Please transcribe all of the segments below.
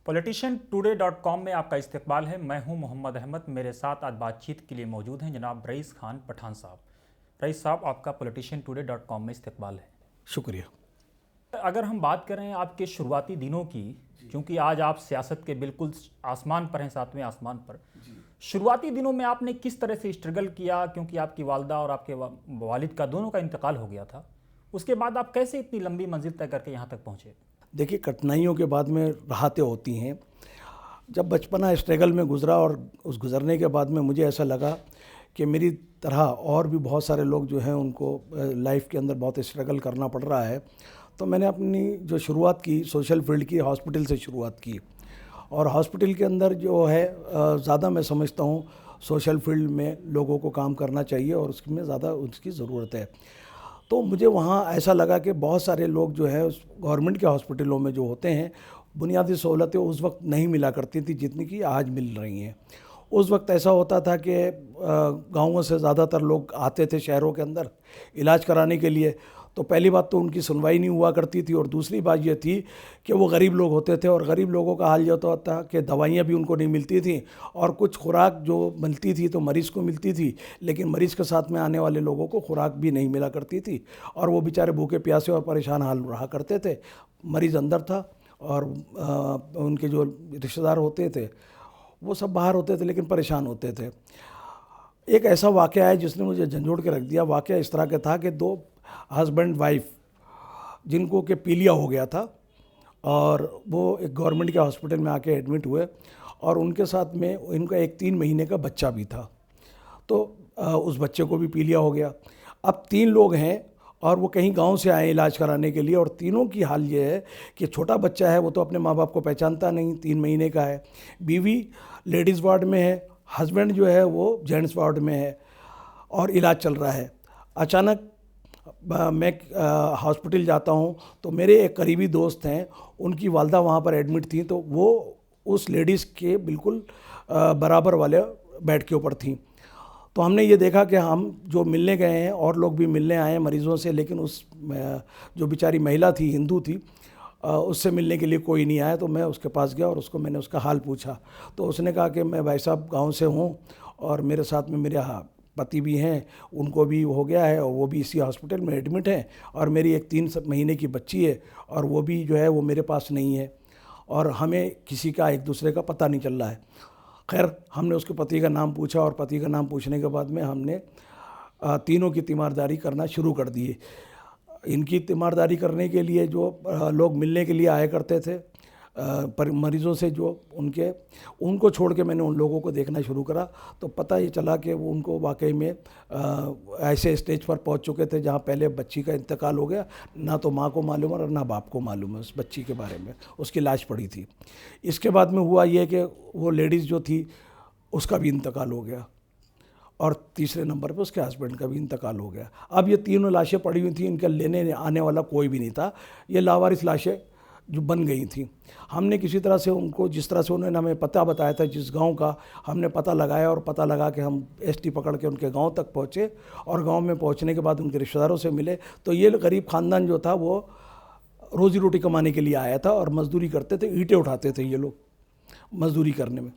politiciantoday.com में आपका इस्तकबाल है। मैं हूं मोहम्मद अहमद। मेरे साथ आज बातचीत के लिए मौजूद हैं जनाब रईस खान पठान साहब। रईस साहब, आपका politiciantoday.com में इस्तकबाल है। शुक्रिया। अगर हम बात करें आपके शुरुआती दिनों की, क्योंकि आज आप सियासत के बिल्कुल आसमान पर हैं, सातवें आसमान पर। शुरुआती दिनों में आपने किस तरह से स्ट्रगल किया, क्योंकि आपकी वालदा और आपके वालिद का दोनों का इंतकाल हो गया था। उसके बाद आप कैसे इतनी लंबी मंजिल तय करके यहाँ तक पहुँचे? देखिए, कठिनाइयों के बाद में राहतें होती हैं। जब बचपना स्ट्रगल में गुजरा और उस गुजरने के बाद में मुझे ऐसा लगा कि मेरी तरह और भी बहुत सारे लोग जो हैं उनको लाइफ के अंदर बहुत स्ट्रगल करना पड़ रहा है। तो मैंने अपनी जो शुरुआत की सोशल फील्ड की, हॉस्पिटल से शुरुआत की। और हॉस्पिटल के अंदर जो है ज़्यादा मैं समझता हूँ सोशल फील्ड में लोगों को काम करना चाहिए और उसमें ज़्यादा उसकी ज़रूरत है। तो मुझे वहाँ ऐसा लगा कि बहुत सारे लोग जो है उस गवर्नमेंट के हॉस्पिटलों में जो होते हैं, बुनियादी सहूलतें उस वक्त नहीं मिला करती थी जितनी कि आज मिल रही हैं। उस वक्त ऐसा होता था कि गाँवों से ज़्यादातर लोग आते थे शहरों के अंदर इलाज कराने के लिए। तो पहली बात तो उनकी सुनवाई नहीं हुआ करती थी, और दूसरी बात ये थी कि वो गरीब लोग होते थे, और गरीब लोगों का हाल ये होता था कि दवाइयाँ भी उनको नहीं मिलती थी, और कुछ खुराक जो मिलती थी तो मरीज़ को मिलती थी, लेकिन मरीज़ के साथ में आने वाले लोगों को खुराक भी नहीं मिला करती थी, और वो बेचारे भूखे प्यासे और परेशान हाल रहा करते थे। मरीज़ अंदर था और उनके जो रिश्तेदार होते थे वो सब बाहर होते थे, लेकिन परेशान होते थे। एक ऐसा वाक़या है जिसने मुझे झंझोड़ के रख दिया। वाक़या इस तरह का था कि दो हस्बैंड वाइफ जिनको कि पीलिया हो गया था, और वो एक गवर्नमेंट के हॉस्पिटल में आके एडमिट हुए, और उनके साथ में इनका एक 3 महीने का बच्चा भी था। तो उस बच्चे को भी पीलिया हो गया। अब 3 लोग हैं और वो कहीं गांव से आए इलाज कराने के लिए, और तीनों की हाल ये है कि छोटा बच्चा है वो तो अपने माँ बाप को पहचानता नहीं, 3 महीने का है। बीवी लेडीज़ वार्ड में है, हस्बैंड जो है वो जेंट्स वार्ड में है, और इलाज चल रहा है। अचानक मैं हॉस्पिटल जाता हूँ तो मेरे एक करीबी दोस्त हैं, उनकी वालदा वहाँ पर एडमिट थी, तो वो उस लेडीज़ के बिल्कुल बराबर वाले बेड के ऊपर थी। तो हमने ये देखा कि हम जो मिलने गए हैं, और लोग भी मिलने आए हैं मरीज़ों से, लेकिन उस जो बेचारी महिला थी, हिंदू थी, उससे मिलने के लिए कोई नहीं आया। तो मैं उसके पास गया और मैंने उसका हाल पूछा। तो उसने कहा कि मैं भाई साहब गाँव से हूँ, और मेरे साथ में मेरे पति भी हैं, उनको भी हो गया है और वो भी इसी हॉस्पिटल में एडमिट हैं, और मेरी एक 3 महीने की बच्ची है, और वो भी जो है वो मेरे पास नहीं है, और हमें किसी का एक दूसरे का पता नहीं चल रहा है। खैर, हमने उसके पति का नाम पूछा, और पति का नाम पूछने के बाद में हमने तीनों की तीमारदारी करना शुरू कर दिए। इनकी तीमारदारी करने के लिए जो लोग मिलने के लिए आया करते थे पर मरीज़ों से, जो उनको छोड़ के मैंने उन लोगों को देखना शुरू करा, तो पता ये चला कि वो उनको वाकई में ऐसे स्टेज पर पहुंच चुके थे जहां पहले बच्ची का इंतकाल हो गया। ना तो माँ को मालूम है और ना बाप को मालूम है उस बच्ची के बारे में, उसकी लाश पड़ी थी। इसके बाद में हुआ ये कि वो लेडीज़ जो थी उसका भी इंतकाल हो गया, और तीसरे नंबर पे उसके हस्बैंड का भी इंतकाल हो गया। अब ये तीनों लाशें पड़ी हुई थी, इनका लेने आने वाला कोई भी नहीं था। ये लावारिस लाशें जो बन गई थी। हमने किसी तरह से उनको, जिस तरह से उन्होंने हमें पता बताया था जिस गांव का, हमने पता लगाया, और पता लगा कि हम एसटी पकड़ के उनके गांव तक पहुंचे, और गांव में पहुंचने के बाद उनके रिश्तेदारों से मिले। तो ये गरीब ख़ानदान जो था वो रोज़ी रोटी कमाने के लिए आया था, और मज़दूरी करते थे, ईंटें उठाते थे ये लोग मज़दूरी करने में।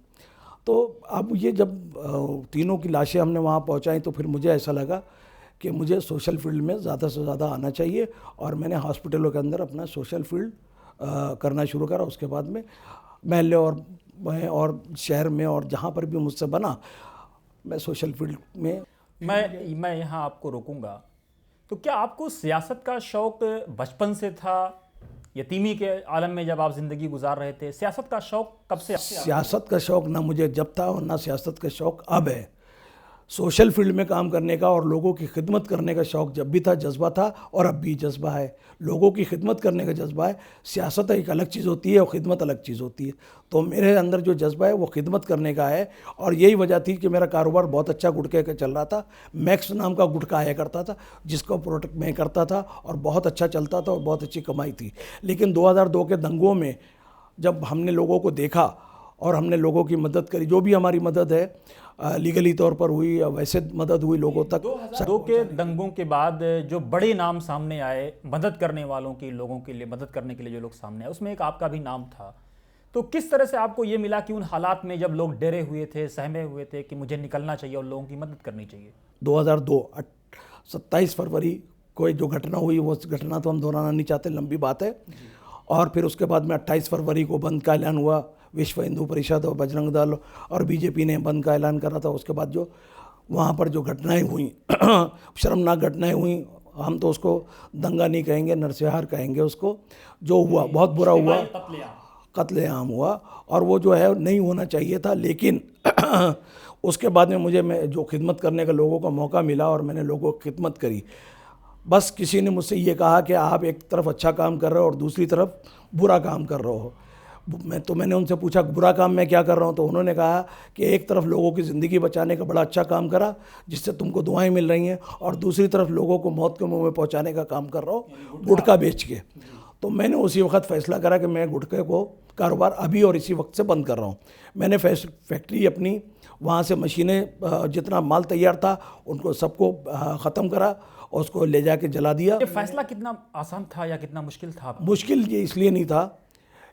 तो अब ये जब तीनों की लाशें हमने वहाँ पहुँचाई, तो फिर मुझे ऐसा लगा कि मुझे सोशल फील्ड में ज़्यादा से ज़्यादा आना चाहिए, और मैंने हॉस्पिटलों के अंदर अपना सोशल फील्ड करना शुरू करा। उसके बाद में महल्ले और शहर में, और जहाँ पर भी मुझसे बना, मैं सोशल फील्ड में। मैं यहाँ आपको रोकूंगा। तो क्या आपको सियासत का शौक़ बचपन से था? यतीमी के आलम में जब आप ज़िंदगी गुजार रहे थे, सियासत का शौक़ कब से? सियासत का शौक़ ना मुझे जब था, और ना सियासत का शौक़ अब है। सोशल फील्ड में काम करने का और लोगों की खिदमत करने का शौक़ जब भी था, जज्बा था, और अब भी जज्बा है। लोगों की खिदमत करने का जज्बा है। सियासत एक अलग चीज़ होती है और ख़िदमत अलग चीज़ होती है। तो मेरे अंदर जो जज्बा है वो खिदमत करने का है, और यही वजह थी कि मेरा कारोबार बहुत अच्छा गुटखे का चल रहा था। मैक्स नाम का गुटखा आया करता था, जिसका प्रोडक्ट मैं करता था, और बहुत अच्छा चलता था और बहुत अच्छी कमाई थी। लेकिन 2002 के दंगों में जब हमने लोगों को देखा और हमने लोगों की मदद करी, जो भी हमारी मदद है लीगली तौर पर हुई या वैसे मदद हुई लोगों तक। 2002 के दंगों के बाद जो बड़े नाम सामने आए मदद करने वालों की, लोगों के लिए मदद करने के लिए जो लोग सामने आए, उसमें एक आपका भी नाम था। तो किस तरह से आपको ये मिला कि उन हालात में जब लोग डरे हुए थे, सहमे हुए थे कि मुझे निकलना चाहिए और लोगों की मदद करनी चाहिए? 2002 27 फरवरी को जो घटना हुई, वो घटना तो हम दोहराना नहीं चाहते, लंबी बात है। और फिर उसके बाद में 28 फरवरी को बंद का ऐलान हुआ। विश्व हिंदू परिषद और बजरंग दल और बीजेपी ने बंद का ऐलान करा था। उसके बाद जो वहाँ पर जो घटनाएं हुई शर्मनाक घटनाएं हुई, हम तो उसको दंगा नहीं कहेंगे, नरसंहार कहेंगे उसको। जो हुआ बहुत बुरा हुआ, कत्लेआम हुआ, और वो जो है नहीं होना चाहिए था। लेकिन उसके बाद में मैं जो खिदमत करने का लोगों का मौका मिला और मैंने लोगों की खिदमत करी। बस किसी ने मुझसे ये कहा कि आप एक तरफ अच्छा काम कर रहे हो और दूसरी तरफ बुरा काम कर रहे हो। मैंने उनसे पूछा बुरा काम मैं क्या कर रहा हूँ, तो उन्होंने कहा कि एक तरफ लोगों की ज़िंदगी बचाने का बड़ा अच्छा काम करा जिससे तुमको दुआएं मिल रही हैं, और दूसरी तरफ लोगों को मौत के मुंह में पहुँचाने का काम कर रहा हो गुटखा बेच के। तो मैंने उसी वक्त फैसला करा कि मैं गुटखे को कारोबार अभी और इसी वक्त से बंद कर रहा हूँ। मैंने फैक्ट्री अपनी वहाँ से मशीनें, जितना माल तैयार था उनको सबको ख़त्म करा और उसको ले जाके जला दिया। ये फैसला कितना आसान था या कितना मुश्किल था? मुश्किल ये इसलिए नहीं था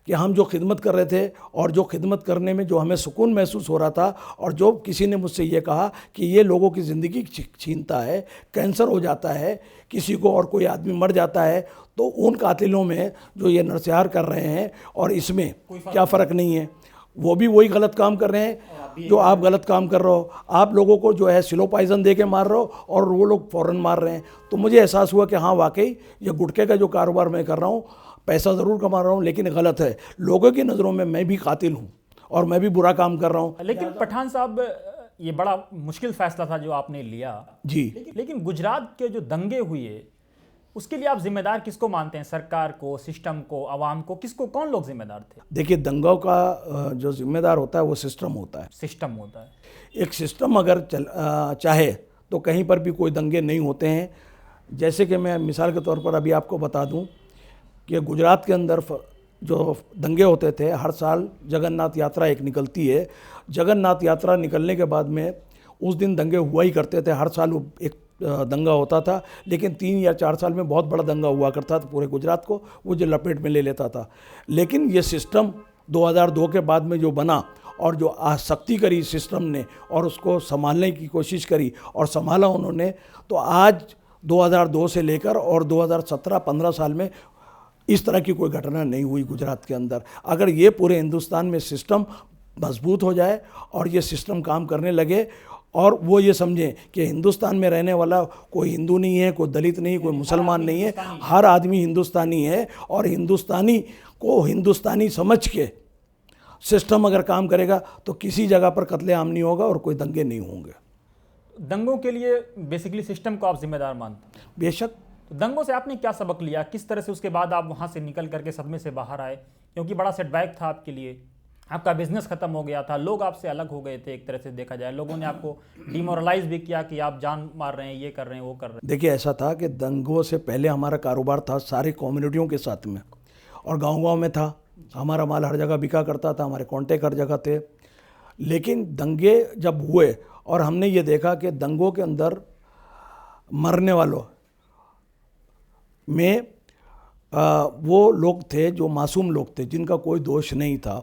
कि हम जो खिदमत कर रहे थे और जो खिदमत करने में जो हमें सुकून महसूस हो रहा था, और जो किसी ने मुझसे ये कहा कि ये लोगों की ज़िंदगी छीनता है, कैंसर हो जाता है किसी को और कोई आदमी मर जाता है, तो उन कातिलों में जो ये नरसंहार कर रहे हैं और इसमें क्या फ़र्क नहीं है, वो भी वही गलत काम कर रहे हैं जो आप गलत काम कर रहे हो। आप लोगों को जो है स्लो पॉइजन दे के मार रहे हो और वो लोग फ़ौरन मार रहे हैं। तो मुझे एहसास हुआ कि हाँ वाकई ये गुटखे का जो कारोबार मैं कर रहा हूँ, पैसा ज़रूर कमा रहा हूँ लेकिन गलत है। लोगों की नज़रों में मैं भी कातिल हूँ और मैं भी बुरा काम कर रहा हूँ। लेकिन पठान साहब, ये बड़ा मुश्किल फैसला था जो आपने लिया जी। लेकिन गुजरात के जो दंगे हुए उसके लिए आप जिम्मेदार किसको मानते हैं? सरकार को, सिस्टम को, आवाम को? किसको, कौन लोग जिम्मेदार थे? देखिए, दंगों का जो जिम्मेदार होता है वो सिस्टम होता है। सिस्टम होता है। एक सिस्टम अगर चाहे तो कहीं पर भी कोई दंगे नहीं होते हैं। जैसे कि मैं मिसाल के तौर पर अभी आपको बता दूं कि गुजरात के अंदर जो दंगे होते थे, हर साल जगन्नाथ यात्रा एक निकलती है। जगन्नाथ यात्रा निकलने के बाद में उस दिन दंगे हुआ ही करते थे। हर साल एक दंगा होता था, लेकिन 3 या 4 साल में बहुत बड़ा दंगा हुआ करता था। पूरे गुजरात को वो जो लपेट में ले लेता था। लेकिन ये सिस्टम 2002 के बाद में जो बना और जो आसक्ति करी सिस्टम ने और उसको संभालने की कोशिश करी और संभाला उन्होंने, तो आज 2002 से लेकर और 2017-15 साल में इस तरह की कोई घटना नहीं हुई गुजरात के अंदर। अगर ये पूरे हिंदुस्तान में सिस्टम मजबूत हो जाए और ये सिस्टम काम करने लगे और वो ये समझें कि हिंदुस्तान में रहने वाला कोई हिंदू नहीं है, कोई दलित नहीं, कोई मुसलमान नहीं है, हर आदमी हिंदुस्तानी है, और हिंदुस्तानी को हिंदुस्तानी समझ के सिस्टम अगर काम करेगा तो किसी जगह पर कत्लेआम नहीं होगा और कोई दंगे नहीं होंगे। दंगों के लिए बेसिकली सिस्टम को आप जिम्मेदार मानते हैं? बेशक। तो दंगों से आपने क्या सबक लिया? किस तरह से उसके बाद आप वहाँ से निकल करके सदमे से बाहर आए? क्योंकि बड़ा सेटबैक था आपके लिए, आपका बिजनेस खत्म हो गया था, लोग आपसे अलग हो गए थे। एक तरह से देखा जाए लोगों ने आपको डिमोरलाइज भी किया कि आप जान मार रहे हैं, ये कर रहे हैं, वो कर रहे हैं। देखिए, ऐसा था कि दंगों से पहले हमारा कारोबार था सारी कम्युनिटियों के साथ में और गांव-गांव में था। हमारा माल हर जगह बिका करता था, हमारे कॉन्टेक्ट हर जगह थे। लेकिन दंगे जब हुए और हमने ये देखा कि दंगों के अंदर मरने वालों में वो लोग थे जो मासूम लोग थे, जिनका कोई दोष नहीं था।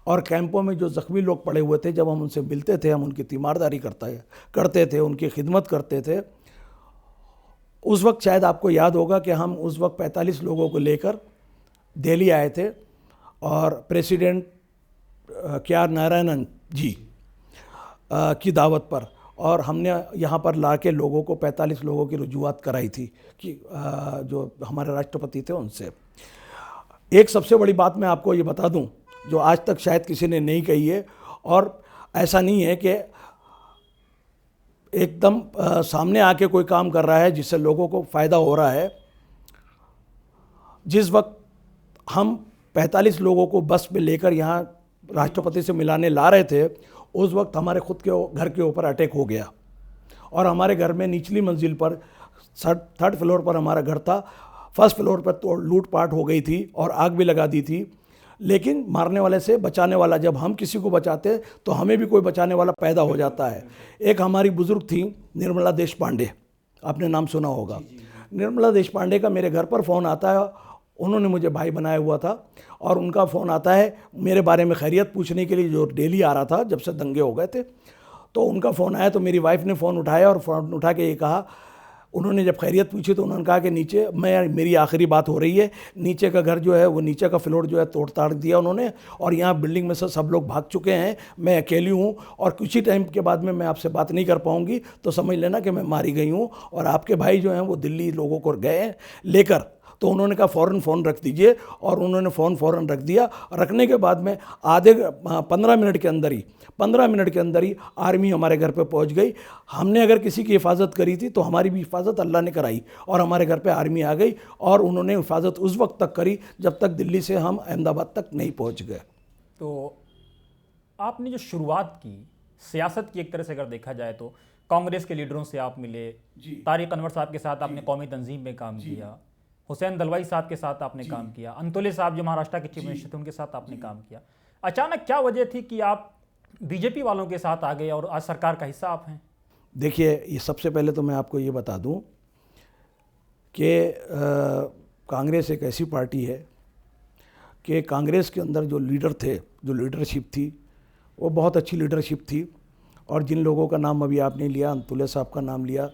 और कैंपों में जो ज़ख्मी लोग पड़े हुए थे, जब हम उनसे मिलते थे, हम उनकी तीमारदारी करते थे, उनकी खिदमत करते थे। उस वक्त शायद आपको याद होगा कि हम उस वक्त 45 लोगों को लेकर दिल्ली आए थे और प्रेसिडेंट KR नारायणन जी की दावत पर, और हमने यहाँ पर ला के लोगों को 45 लोगों की रुजुआत कराई थी कि जो हमारे राष्ट्रपति थे उनसे। एक सबसे बड़ी बात मैं आपको ये बता दूं जो आज तक शायद किसी ने नहीं कही है, और ऐसा नहीं है कि एकदम सामने आके कोई काम कर रहा है जिससे लोगों को फ़ायदा हो रहा है। जिस वक्त हम 45 लोगों को बस में लेकर यहाँ राष्ट्रपति से मिलाने ला रहे थे, उस वक्त हमारे खुद के घर के ऊपर अटैक हो गया और हमारे घर में निचली मंजिल पर 3rd फ्लोर पर हमारा घर था। 1st फ्लोर पर तो लूटपाट हो गई थी और आग भी लगा दी थी। लेकिन मारने वाले से बचाने वाला, जब हम किसी को बचाते तो हमें भी कोई बचाने वाला पैदा हो जाता है। एक हमारी बुज़ुर्ग थी निर्मला देशपांडे, आपने नाम सुना होगा। निर्मला देशपांडे का मेरे घर पर फ़ोन आता है। उन्होंने मुझे भाई बनाया हुआ था और उनका फ़ोन आता है मेरे बारे में खैरियत पूछने के लिए, जो डेली आ रहा था जब से दंगे हो गए थे। तो उनका फ़ोन आया तो मेरी वाइफ ने फ़ोन उठाया और फ़ोन उठा के ये कहा, उन्होंने जब खैरियत पूछी तो उन्होंने कहा कि नीचे मेरी आखिरी बात हो रही है, नीचे का घर जो है वो नीचे का फ्लोर जो है तोड़ ताड़ दिया उन्होंने और यहाँ बिल्डिंग में से सब लोग भाग चुके हैं, मैं अकेली हूँ और कुछ ही टाइम के बाद में मैं आपसे बात नहीं कर पाऊँगी, तो समझ लेना कि मैं मारी गई हूँ और आपके भाई जो हैं वो दिल्ली लोगों को गए हैं लेकर। तो उन्होंने कहा फ़ौरन फ़ोन रख दीजिए और उन्होंने फ़ोन फ़ौरन रख दिया। रखने के बाद में 15 मिनट के अंदर ही आर्मी हमारे घर पे पहुंच गई। हमने अगर किसी की हिफाजत करी थी तो हमारी भी हिफाजत अल्लाह ने कराई और हमारे घर पे आर्मी आ गई और उन्होंने हिफाजत उस वक्त तक करी जब तक दिल्ली से हम अहमदाबाद तक नहीं पहुंच गए। तो आपने जो शुरुआत की सियासत की, एक तरह से अगर देखा जाए तो कांग्रेस के लीडरों से आप मिले, तारिक अनवर साहब के साथ आपने कौमी तंजीम में काम किया, हुसैन दलवाई साहब के साथ आपने काम किया, अंतोले साहब जो महाराष्ट्र के चीफ मिनिस्टर थे उनके साथ आपने काम किया। अचानक क्या वजह थी कि आप बीजेपी वालों के साथ आ गए और आज सरकार का हिस्सा आप हैं? देखिए, ये सबसे पहले तो मैं आपको ये बता दूं कि कांग्रेस एक ऐसी पार्टी है कि कांग्रेस के अंदर जो लीडर थे, जो लीडरशिप थी, वो बहुत अच्छी लीडरशिप थी। और जिन लोगों का नाम अभी आपने लिया, अंतुले साहब का नाम लिया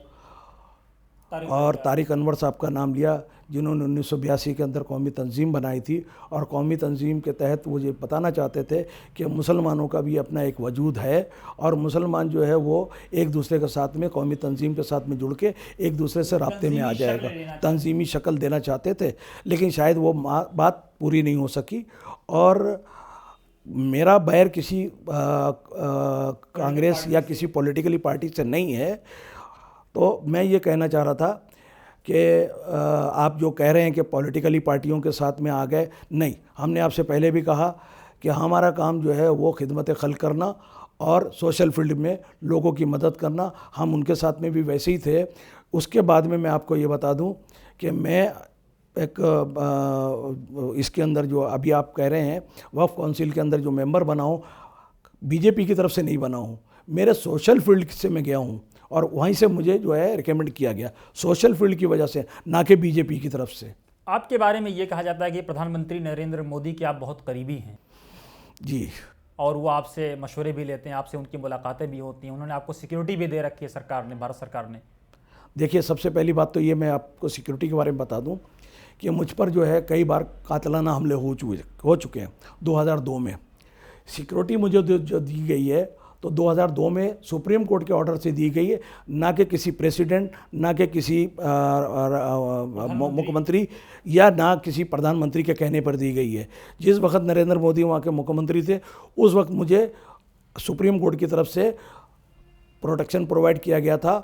और तारिक अनवर साहब का नाम लिया, जिन्होंने 1982 के अंदर कौमी तंजीम बनाई थी और कौमी तंजीम के तहत वो ये बताना चाहते थे कि मुसलमानों का भी अपना एक वजूद है और मुसलमान जो है वो एक दूसरे के साथ में, कौमी तंजीम के साथ में जुड़ के एक दूसरे से राब्ते में आ जाएगा, तंजीमी शक्ल देना चाहते थे। लेकिन शायद वो बात पूरी नहीं हो सकी और मेरा बैर किसी कांग्रेस या किसी पॉलिटिकली पार्टी से नहीं है। तो मैं ये कहना चाह रहा था कि आप जो कह रहे हैं कि पॉलिटिकली पार्टियों के साथ में आ गए, नहीं, हमने आपसे पहले भी कहा कि हमारा काम जो है वो खिदमत खल्क करना और सोशल फील्ड में लोगों की मदद करना, हम उनके साथ में भी वैसे ही थे। उसके बाद में मैं आपको ये बता दूं कि मैं एक इसके अंदर जो अभी आप कह रहे हैं वक्फ काउंसिल के अंदर जो मेंबर बना हूँ, बीजेपी की तरफ से नहीं बना हूँ, मेरे सोशल फील्ड से मैं गया हूँ और वहीं से मुझे जो है रिकमेंड किया गया, सोशल फील्ड की वजह से, ना कि बीजेपी की तरफ से। आपके बारे में ये कहा जाता है कि प्रधानमंत्री नरेंद्र मोदी के आप बहुत करीबी हैं जी, और वो आपसे मशवरे भी लेते हैं, आपसे उनकी मुलाकातें भी होती हैं, उन्होंने आपको सिक्योरिटी भी दे रखी है सरकार ने, भारत सरकार ने। देखिए, सबसे पहली बात तो ये मैं आपको सिक्योरिटी के बारे में बता दूं कि मुझ पर जो है कई बार कातलाना हमले हो चुके हैं। 2002 में सिक्योरिटी मुझे जो दी गई है तो 2002 में सुप्रीम कोर्ट के ऑर्डर से दी गई है, ना कि किसी प्रेसिडेंट, ना कि किसी मुख्यमंत्री या ना किसी प्रधानमंत्री के कहने पर दी गई है। जिस वक्त नरेंद्र मोदी वहाँ के मुख्यमंत्री थे उस वक्त मुझे सुप्रीम कोर्ट की तरफ से प्रोटेक्शन प्रोवाइड किया गया था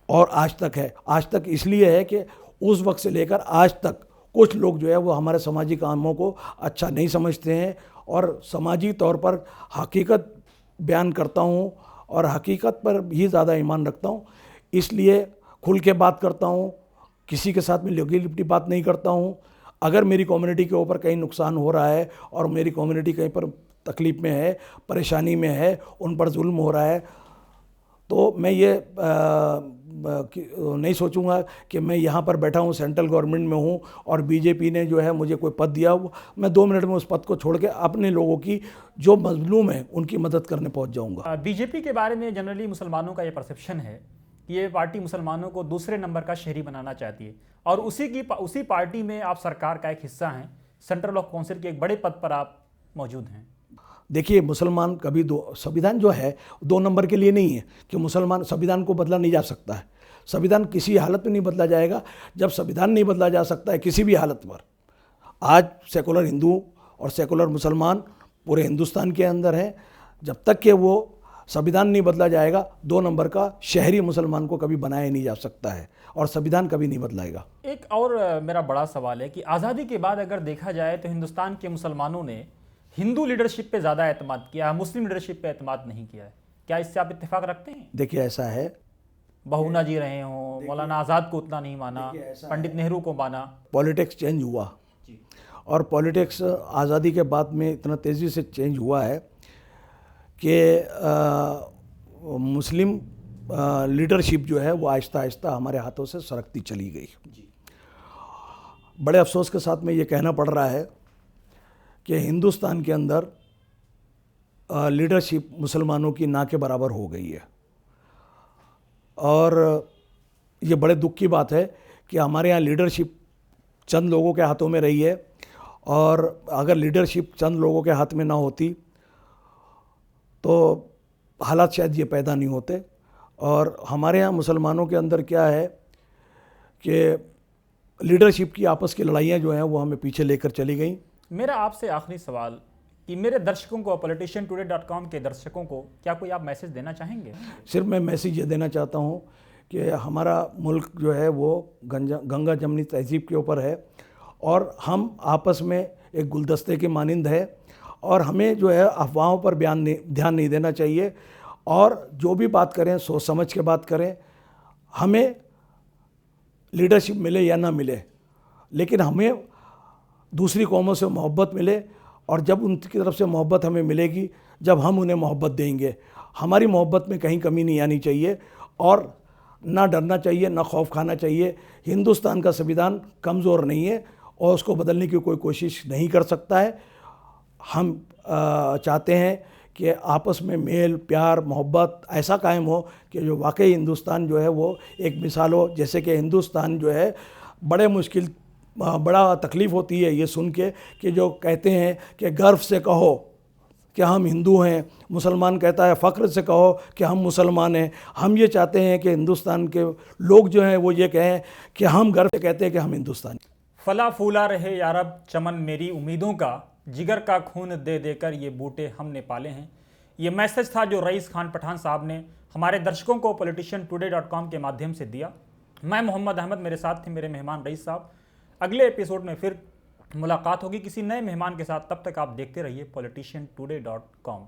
और आज तक है। आज तक इसलिए है कि उस वक्त से लेकर आज तक कुछ लोग जो है वो हमारे सामाजिक कामों को अच्छा नहीं समझते हैं और समाजी तौर पर हकीकत बयान करता हूँ और हकीकत पर ही ज़्यादा ईमान रखता हूँ, इसलिए खुल के बात करता हूँ, किसी के साथ में लिपटी लिपटी बात नहीं करता हूँ। अगर मेरी कम्युनिटी के ऊपर कहीं नुकसान हो रहा है और मेरी कम्युनिटी कहीं पर तकलीफ़ में है, परेशानी में है, उन पर जुल्म हो रहा है, तो मैं ये नहीं सोचूंगा कि मैं यहाँ पर बैठा हूँ, सेंट्रल गवर्नमेंट में हूँ और बीजेपी ने जो है मुझे कोई पद दिया, मैं 2 मिनट में उस पद को छोड़ के अपने लोगों की जो मजलूम है उनकी मदद करने पहुँच जाऊँगा। बीजेपी के बारे में जनरली मुसलमानों का ये परसेप्शन है कि ये पार्टी मुसलमानों को दूसरे नंबर का शहरी बनाना चाहती है और उसी पार्टी में आप सरकार का एक हिस्सा हैं, सेंट्रल ऑफ काउंसिल के एक बड़े पद पर आप मौजूद हैं। देखिए, मुसलमान कभी संविधान जो है 2 नंबर के लिए नहीं है कि मुसलमान, संविधान को बदला नहीं जा सकता है, संविधान किसी हालत में नहीं बदला जाएगा। जब संविधान नहीं बदला जा सकता है किसी भी हालत पर, आज सेकुलर हिंदू और सेकुलर मुसलमान पूरे हिंदुस्तान के अंदर हैं, जब तक कि वो संविधान नहीं बदला जाएगा 2 नंबर का शहरी मुसलमान को कभी बनाया नहीं जा सकता है और संविधान कभी नहीं बदलाएगा। एक और मेरा बड़ा सवाल है कि आज़ादी के बाद अगर देखा जाए तो हिंदुस्तान के मुसलमानों ने हिंदू लीडरशिप पे ज़्यादा एतमाद किया, मुस्लिम लीडरशिप पे एतमाद नहीं किया है। क्या इससे आप इत्तेफाक रखते हैं? देखिए, ऐसा है, बहुना जी रहे हों, मौलाना आज़ाद को उतना नहीं माना, पंडित नेहरू को माना, पॉलिटिक्स चेंज हुआ और पॉलिटिक्स आज़ादी के बाद में इतना तेज़ी से चेंज हुआ है कि मुस्लिम लीडरशिप जो है वो आहिस्ता आहिस्ता हमारे हाथों से सरकती चली गई। बड़े अफसोस के साथ में ये कहना पड़ रहा है कि हिंदुस्तान के अंदर लीडरशिप मुसलमानों की ना के बराबर हो गई है। और ये बड़े दुख की बात है कि हमारे यहाँ लीडरशिप चंद लोगों के हाथों में रही है, और अगर लीडरशिप चंद लोगों के हाथ में ना होती तो हालात शायद ये पैदा नहीं होते। और हमारे यहाँ मुसलमानों के अंदर क्या है कि लीडरशिप की आपस की लड़ाइयाँ जो हैं वो हमें पीछे लेकर चली गई। मेरा आपसे आखिरी सवाल कि मेरे दर्शकों को, politiciantoday.com के दर्शकों को क्या कोई आप मैसेज देना चाहेंगे? सिर्फ मैं मैसेज ये देना चाहता हूँ कि हमारा मुल्क जो है वो गंगा जमनी तहजीब के ऊपर है, और हम आपस में एक गुलदस्ते के मानिंद है, और हमें जो है अफवाहों पर ध्यान नहीं देना चाहिए, और जो भी बात करें सोच समझ के बात करें। हमें लीडरशिप मिले या ना मिले, लेकिन हमें दूसरी कौमों से मोहब्बत मिले, और जब उनकी तरफ से मोहब्बत हमें मिलेगी, जब हम उन्हें मोहब्बत देंगे, हमारी मोहब्बत में कहीं कमी नहीं आनी चाहिए, और ना डरना चाहिए, ना खौफ खाना चाहिए। हिंदुस्तान का संविधान कमज़ोर नहीं है और उसको बदलने की कोई कोशिश नहीं कर सकता है। हम चाहते हैं कि आपस में मेल प्यार मोहब्बत ऐसा कायम हो कि जो वाकई हिंदुस्तान जो है वो एक मिसाल हो। जैसे कि हिंदुस्तान जो है बड़ा तकलीफ़ होती है ये सुन के कि जो कहते हैं कि गर्व से कहो कि हम हिंदू हैं, मुसलमान कहता है फ़ख्र से कहो कि हम मुसलमान हैं। हम ये चाहते हैं कि हिंदुस्तान के लोग जो हैं वो ये कहें कि हम गर्व से कहते हैं कि हम हिंदुस्तानी। फला फूला रहे यारब चमन मेरी उम्मीदों का, जिगर का खून दे देकर ये बूटे हमने पाले हैं। ये मैसेज था जो रईस खान पठान साहब ने हमारे दर्शकों को politiciantoday.com के माध्यम से दिया। मैं मोहम्मद अहमद, मेरे साथ थे मेरे मेहमान रईस साहब। अगले एपिसोड में फिर मुलाकात होगी किसी नए मेहमान के साथ। तब तक आप देखते रहिए politiciantoday.com।